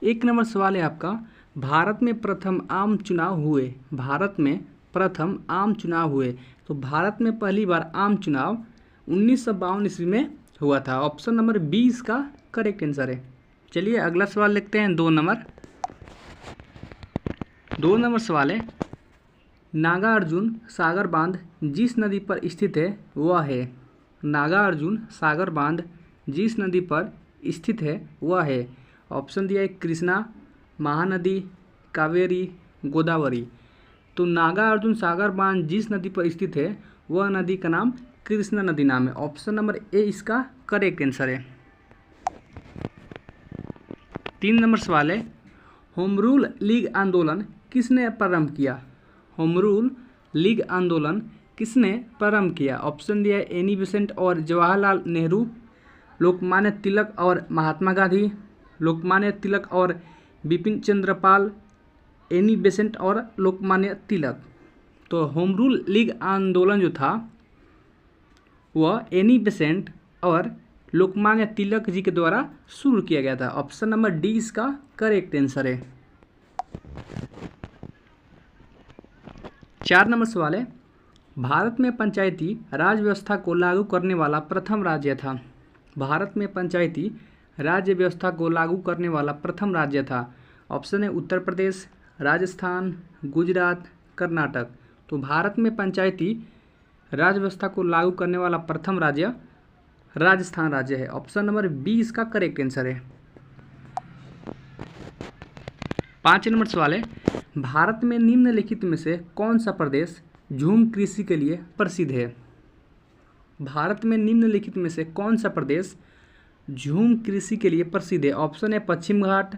एक नंबर सवाल है आपका, भारत में प्रथम आम चुनाव हुए। भारत में प्रथम आम चुनाव हुए। तो भारत में पहली बार आम चुनाव 1952 ईस्वी में हुआ था। ऑप्शन नंबर 20 का करेक्ट आंसर है। चलिए अगला सवाल लिखते हैं। 2 नंबर सवाल है, नागार्जुन सागर बांध जिस नदी पर स्थित है वह है। नागार्जुन सागर बांध जिस नदी पर स्थित है वह है। ऑप्शन दिया है कृष्णा, महानदी, कावेरी, गोदावरी। तो नागार्जुन सागर बांध जिस नदी पर स्थित है वह नदी का नाम कृष्णा नदी नाम है। ऑप्शन नंबर ए इसका करेक्ट आंसर है। 3 नंबर सवाल है, होम रूल लीग आंदोलन किसने प्रारंभ किया। होम रूल लीग आंदोलन किसने प्रारंभ किया। ऑप्शन दिया है एनी बेसेंट और जवाहरलाल नेहरू, लोकमान्य तिलक और महात्मा गांधी, लोकमान्य तिलक और बिपिन चंद्र पाल, एनी बेसेंट और लोकमान्य तिलक। तो होम रूल लीग आंदोलन जो था वह एनी बेसेंट और लोकमान्य तिलक जी के द्वारा शुरू किया गया था। ऑप्शन नंबर डी इसका करेक्ट आंसर है। 4 नंबर सवाल है, भारत में पंचायती राज व्यवस्था को लागू करने वाला प्रथम राज्य था। भारत में पंचायती राज्य व्यवस्था को लागू करने वाला प्रथम राज्य था। ऑप्शन है उत्तर प्रदेश, राजस्थान, गुजरात, कर्नाटक। तो भारत में पंचायती राज व्यवस्था को लागू करने वाला प्रथम राज्य राजस्थान राज्य है। ऑप्शन नंबर 20 का करेक्ट आंसर है। 5 नंबर सवाल है, भारत में निम्नलिखित में से कौन सा प्रदेश झूम कृषि के लिए प्रसिद्ध है। भारत में निम्नलिखित में से कौन सा प्रदेश झूम कृषि के लिए प्रसिद्ध है। ऑप्शन है पश्चिम घाट,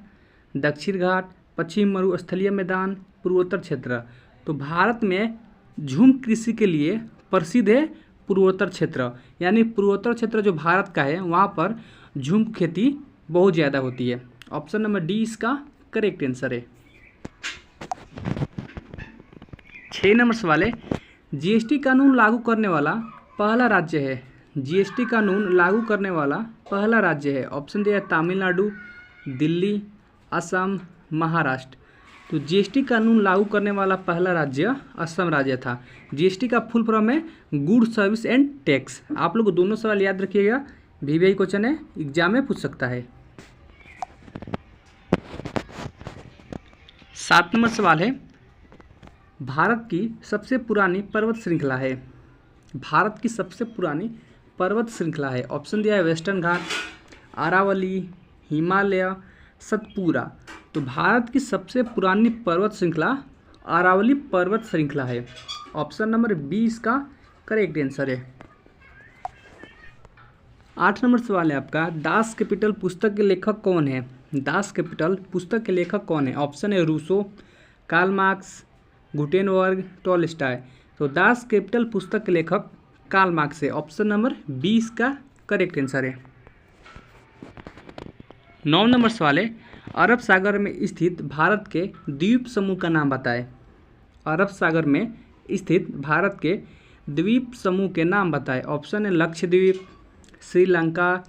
दक्षिण घाट, पश्चिम मरुस्थलीय मैदान, पूर्वोत्तर क्षेत्र। तो भारत में झूम कृषि के लिए प्रसिद्ध है पूर्वोत्तर क्षेत्र, यानी पूर्वोत्तर क्षेत्र जो भारत का है वहाँ पर झूम की खेती बहुत ज़्यादा होती है। ऑप्शन नंबर डी इसका करेक्ट आंसर है। 6 नंबर सवाल है, जीएसटी कानून लागू करने वाला पहला राज्य है। जीएसटी कानून लागू करने वाला पहला राज्य है। ऑप्शन दिया है तमिलनाडु, दिल्ली, असम, महाराष्ट्र। तो जीएसटी कानून लागू करने वाला पहला राज्य असम राज्य था। जीएसटी का फुल फॉर्म है गुड सर्विस एंड टैक्स। आप लोग दोनों सवाल याद रखिएगा, वीवीआई क्वेश्चन है, एग्जाम में पूछ सकता है। 7 नंबर सवाल है, भारत की सबसे पुरानी पर्वत श्रृंखला है। भारत की सबसे पुरानी पर्वत श्रृंखला है। ऑप्शन दिया है वेस्टर्न घाट, अरावली, हिमालय, सतपुरा। तो भारत की सबसे पुरानी पर्वत श्रृंखला अरावली पर्वत श्रृंखला है। ऑप्शन नंबर 20 का करेक्ट आंसर है। 8 नंबर सवाल है आपका, दास कैपिटल पुस्तक के लेखक कौन है। दास कैपिटल पुस्तक के लेखक कौन है। ऑप्शन है Rousseau, Karl Marx, Gutenberg, Tolstoy. तो दास कैपिटल पुस्तक के लेखक कार्ल मार्क्स है। ऑप्शन नंबर 20 का करेक्ट आंसर है। 9 नंबर सवाल है, अरब सागर में स्थित भारत के द्वीप समूह का नाम बताएं। अरब सागर में स्थित भारत के द्वीप समूह के नाम बताएं। ऑप्शन है लक्षद्वीप, श्रीलंका,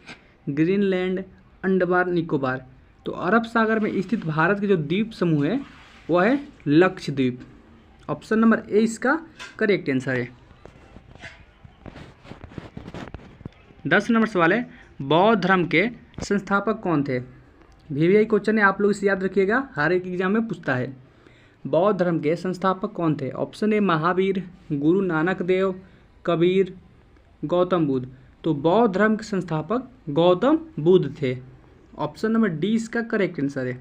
ग्रीनलैंड, अंडमान निकोबार। तो अरब सागर में स्थित भारत के जो द्वीप समूह है वह है लक्षद्वीप। ऑप्शन नंबर ए इसका करेक्ट आंसर है। 10 नंबर सवाल है, बौद्ध धर्म के संस्थापक कौन थे। वीवीआई क्वेश्चन है, आप लोग इसे याद रखिएगा, हर एक एग्जाम में पूछता है। बौद्ध धर्म के संस्थापक कौन थे। Option A Mahavir, Guru Nanak Dev, Kabir, Gautam Buddha. तो बौद्ध धर्म के संस्थापक गौतम बुद्ध थे। ऑप्शन नंबर डी इसका करेक्ट आंसर है।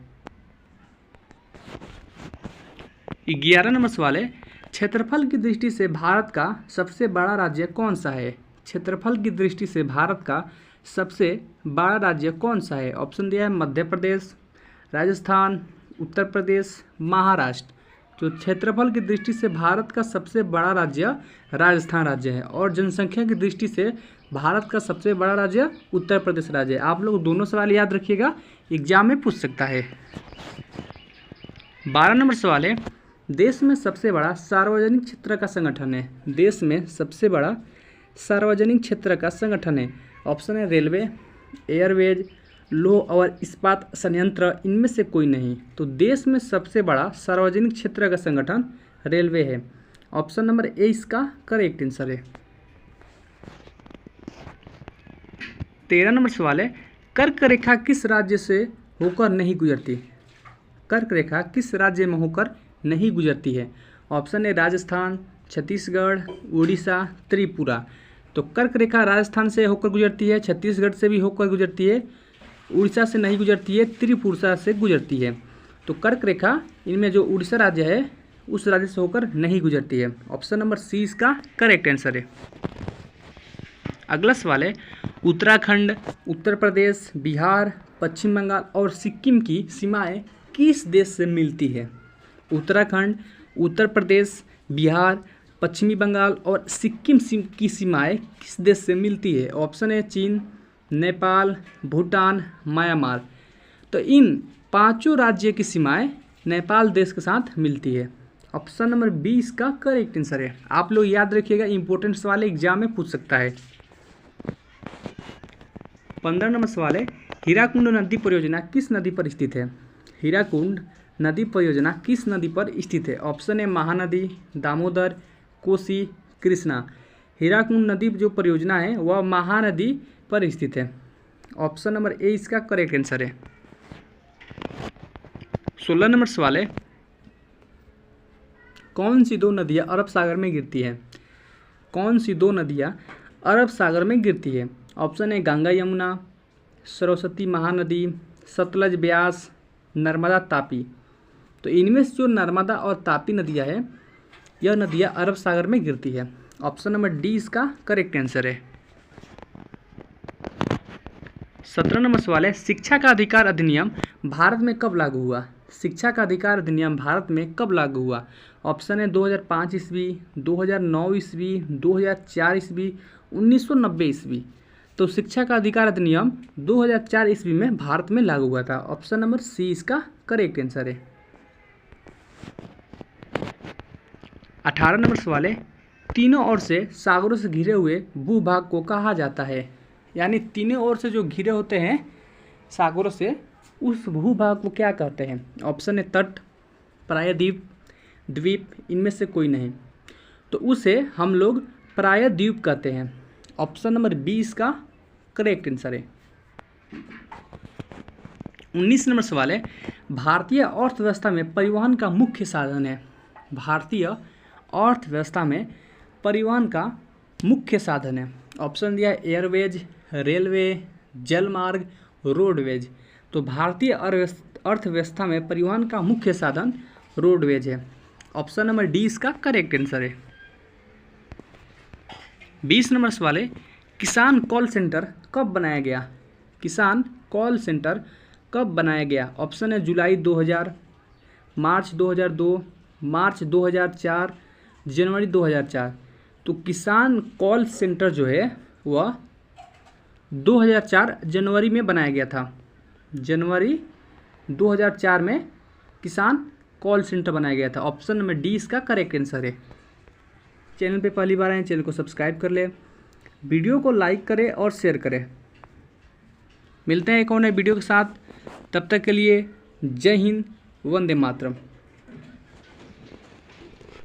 11 नंबर सवाल है, क्षेत्रफल की दृष्टि से भारत का सबसे बड़ा राज्य कौन सा है। क्षेत्रफल की दृष्टि से भारत का सबसे बड़ा राज्य कौन सा है। ऑप्शन दिया है मध्य प्रदेश, राजस्थान, उत्तर प्रदेश, महाराष्ट्र। तो क्षेत्रफल की दृष्टि से भारत का सबसे बड़ा राज्य राजस्थान राज्य है और जनसंख्या की दृष्टि से भारत का सबसे बड़ा राज्य उत्तर प्रदेश राज्य है। आप लोग दोनों सवाल याद रखिएगा, एग्जाम में पूछ सकता है। 12 नंबर सवाल है, देश में सबसे बड़ा सार्वजनिक क्षेत्र का संगठन है। देश में सबसे बड़ा सार्वजनिक क्षेत्र का संगठन है। ऑप्शन है रेलवे, एयरवेज, लौह और इस्पात संयंत्र इनमें से कोई नहीं। तो देश में सबसे बड़ा सार्वजनिक क्षेत्र का संगठन रेलवे है। ऑप्शन नंबर ए इसका करेक्ट आंसर है। 13 नंबर सवाल है, कर्क रेखा किस राज्य से होकर नहीं गुजरती? कर्क रेखा किस राज्य में होकर नहीं गुजरती है? Option A Rajasthan, Chhattisgarh, Orissa, Tripura. तो कर्क रेखा राजस्थान से होकर गुजरती है, छत्तीसगढ़ से भी होकर गुजरती है, उड़ीसा से नहीं गुजरती है, त्रिपुरा से गुजरती है। तो कर्क रेखा इनमें जो उड़ीसा राज्य है उस राज्य से होकर नहीं गुजरती है। ऑप्शन नंबर सी इसका करेक्ट आंसर है। अगला सवाल है, उत्तराखंड, उत्तर प्रदेश, बिहार, पश्चिम बंगाल और सिक्किम की सीमाएं किस देश से मिलती है? उत्तराखंड, उत्तर प्रदेश, बिहार, पश्चिमी बंगाल और सिक्किम की सीमाएं किस देश से मिलती है? ऑप्शन है चीन, नेपाल, भूटान, म्यांमार। तो इन पांचों राज्यों की सीमाएं नेपाल देश के साथ मिलती है। ऑप्शन नंबर बी इसका करेक्ट आंसर है। आप लोग याद रखिएगा, इंपॉर्टेंट सवाल एग्जाम में पूछ सकता है। 15 नंबर सवाल है, हीराकुंड नदी परियोजना किस नदी पर स्थित है? हीराकुंड नदी परियोजना किस नदी पर स्थित है? ऑप्शन है महानदी, दामोदर, कोसी, कृष्णा। हीराकुंड नदी जो परियोजना है वह महानदी पर स्थित है। ऑप्शन नंबर ए इसका करेक्ट आंसर है। 16 नंबर सवाल है, कौन सी दो नदियाँ अरब सागर में गिरती हैं? कौन सी दो नदियाँ अरब सागर में गिरती है? ऑप्शन है गंगा यमुना, सरस्वती महानदी, सतलज ब्यास, नर्मदा तापी। तो इनमें से जो नर्मदा और तापी नदियाँ हैं यह नदियाँ अरब सागर में गिरती है। ऑप्शन नंबर डी इसका करेक्ट आंसर है। 17 नंबर सवाल है, शिक्षा का अधिकार अधिनियम भारत में कब लागू हुआ? शिक्षा का अधिकार अधिनियम भारत में कब लागू हुआ? ऑप्शन है 2005 ईस्वी, 2009 ईस्वी, 2004 ईस्वी, 1990 ईस्वी। तो शिक्षा का अधिकार अधिनियम 2004 ईस्वी में भारत में लागू हुआ था। ऑप्शन नंबर सी इसका करेक्ट आंसर है। 18 नंबर सवाल है, तीनों ओर से सागरों से घिरे हुए भूभाग को कहा जाता है? यानी तीनों ओर से जो घिरे होते हैं सागरों से उस भूभाग को क्या कहते हैं? ऑप्शन है तट, प्रायद्वीप, द्वीप, इनमें से कोई नहीं। तो उसे हम लोग प्रायद्वीप कहते हैं। ऑप्शन नंबर बी इसका करेक्ट आंसर है। 19 नंबर सवाल है, भारतीय अर्थव्यवस्था में परिवहन का मुख्य साधन है? भारतीय अर्थव्यवस्था में परिवहन का मुख्य साधन है। ऑप्शन दिया है एयरवेज, रेलवे, जलमार्ग, रोडवेज। तो भारतीय अर्थव्यवस्था में परिवहन का मुख्य साधन रोडवेज है। ऑप्शन नंबर डी इसका करेक्ट आंसर है। 20 नंबर सवाल है, किसान कॉल सेंटर कब बनाया गया? किसान कॉल सेंटर कब बनाया गया? ऑप्शन है जुलाई 2000, मार्च 2002, मार्च 2004, जनवरी 2004। तो किसान कॉल सेंटर जो है वह 2004 जनवरी में बनाया गया था। जनवरी 2004 में किसान कॉल सेंटर बनाया गया था। ऑप्शन नंबर डी इसका करेक्ट आंसर है। चैनल पे पहली बार आए, चैनल को सब्सक्राइब कर ले, वीडियो को लाइक करें और शेयर करें। मिलते हैं एक और नए वीडियो के साथ, तब तक के लिए जय हिंद, वंदे मातरम।